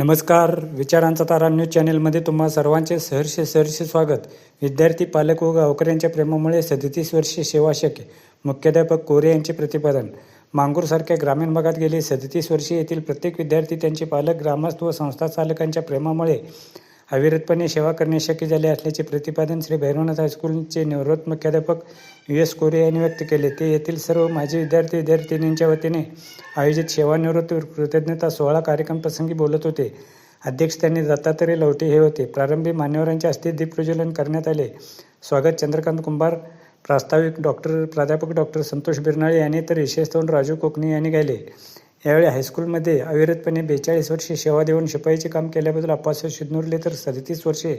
नमस्कार. विचारांचा तारा न्यूज चॅनेलमध्ये तुम्हा सर्वांचे सहर्ष स्वागत. विद्यार्थी, पालक व गावकऱ्यांच्या प्रेमामुळे 37 वर्षे सेवा शक्य. मुख्याध्यापक कोरे यांचे प्रतिपादन. मांगूरसारख्या ग्रामीण भागात गेली 37 वर्षे येथील प्रत्येक विद्यार्थी, त्यांचे पालक, ग्रामस्थ व संस्था चालकांच्या प्रेमामुळे अविरतपणे सेवा करणे शक्य झाले असल्याचे प्रतिपादन श्री भैरवनाथ हायस्कूलचे निवृत्त मुख्याध्यापक US कोरे यांनी व्यक्त केले. ते येथील सर्व माजी विद्यार्थिनींच्या वतीने आयोजित सेवानिवृत्ती कृतज्ञता सोहळा कार्यक्रमप्रसंगी बोलत होते. अध्यक्ष त्यांनी दत्तात्रय लवटे हे होते. प्रारंभी मान्यवरांच्या हस्ते दीपप्रज्वलन करण्यात आले. स्वागत चंद्रकांत कुंभार, प्रास्ताविक प्राध्यापक डॉक्टर संतोष बिरनाळे यांनी तर विशेषतः राजू कोकणे यांनी गायले. यावेळी हायस्कूलमध्ये अविरतपणे 42 वर्षे सेवा देऊन शिपाईचे काम केल्याबद्दल अप्पासाहेब शिदनुर्ले तर 37 वर्षे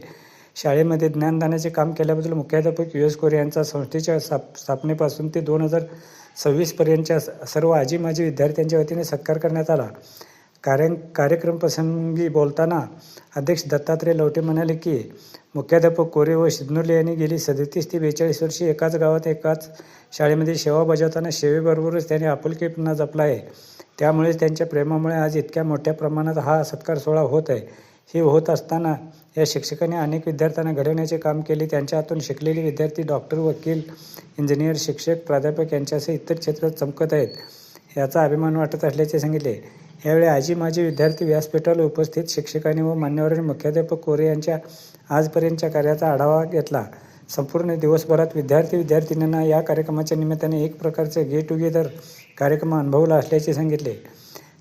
शाळेमध्ये ज्ञानदानाचे काम केल्याबद्दल मुख्याध्यापक US कोरे यांचा संस्थेच्या स्थापनेपासून ते 2026 पर्यंतच्या सर्व आजी माजी विद्यार्थ्यांच्या वतीने सत्कार करण्यात आला. कार्यक्रमप्रसंगी बोलताना अध्यक्ष दत्तात्रय लवटे म्हणाले की मुख्याध्यापक कोरे व शिदनुर्ले यांनी गेली 37 ते 42 वर्षे एकाच गावात एकाच शाळेमध्ये सेवा बजावताना सेवेबरोबरच त्यांनी आपुलकीपणा जपला आहे. त्यामुळेच त्यांच्या प्रेमामुळे आज इतक्या मोठ्या प्रमाणात हा सत्कार सोहळा होत आहे. हे होत असताना या शिक्षकांनी अनेक विद्यार्थ्यांना घडवण्याचे काम केले. त्यांच्या हातून शिकलेले विद्यार्थी डॉक्टर, वकील, इंजिनियर, शिक्षक, प्राध्यापक यांच्यासह इतर क्षेत्रात चमकत आहेत. याचा अभिमान वाटत असल्याचे सांगितले. यावेळी आजी माजी विद्यार्थी व्यासपीठाला उपस्थित शिक्षकांनी व मान्यवरांनी मुख्याध्यापक कोरे यांच्या आजपर्यंतच्या कार्याचा आढावा घेतला. संपूर्ण दिवसभरात विद्यार्थी-विद्यार्थिनींना या कार्यक्रमाच्या निमित्ताने एक प्रकारचे गेट टुगेदर कार्यक्रम अनुभवला असल्याचे सांगितले.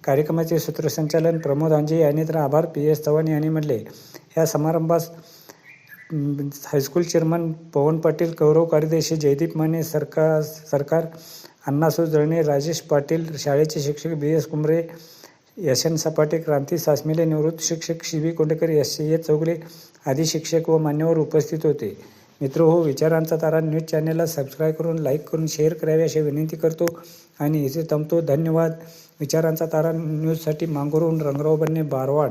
कार्यक्रमाचे सूत्रसंचालन प्रमोद आंजे यांनी तर आभार PS चव्हाण यांनी म्हटले. या समारंभास हायस्कूल चेअरमन पवन पाटील, गौरव कार्यदर्शी जयदीप माने, सरकार अण्णासू जळणे, राजेश पाटील, शाळेचे शिक्षक BS कुंभरे, यशन सपाटे, क्रांती सासमिले, निवृत्त शिक्षक CB कोंडेकर, SA चौगले आदी शिक्षक व मान्यवर उपस्थित होते. मित्रहो, विचारांचा तारा न्यूज चॅनेलला सबस्क्राईब करून, लाईक करून, शेअर करावे अशी विनंती करतो आणि इथे थांबतो. धन्यवाद. विचारांचा तारा न्यूजसाठी मांगूरहून रंगराव बन्ने, बारवाड.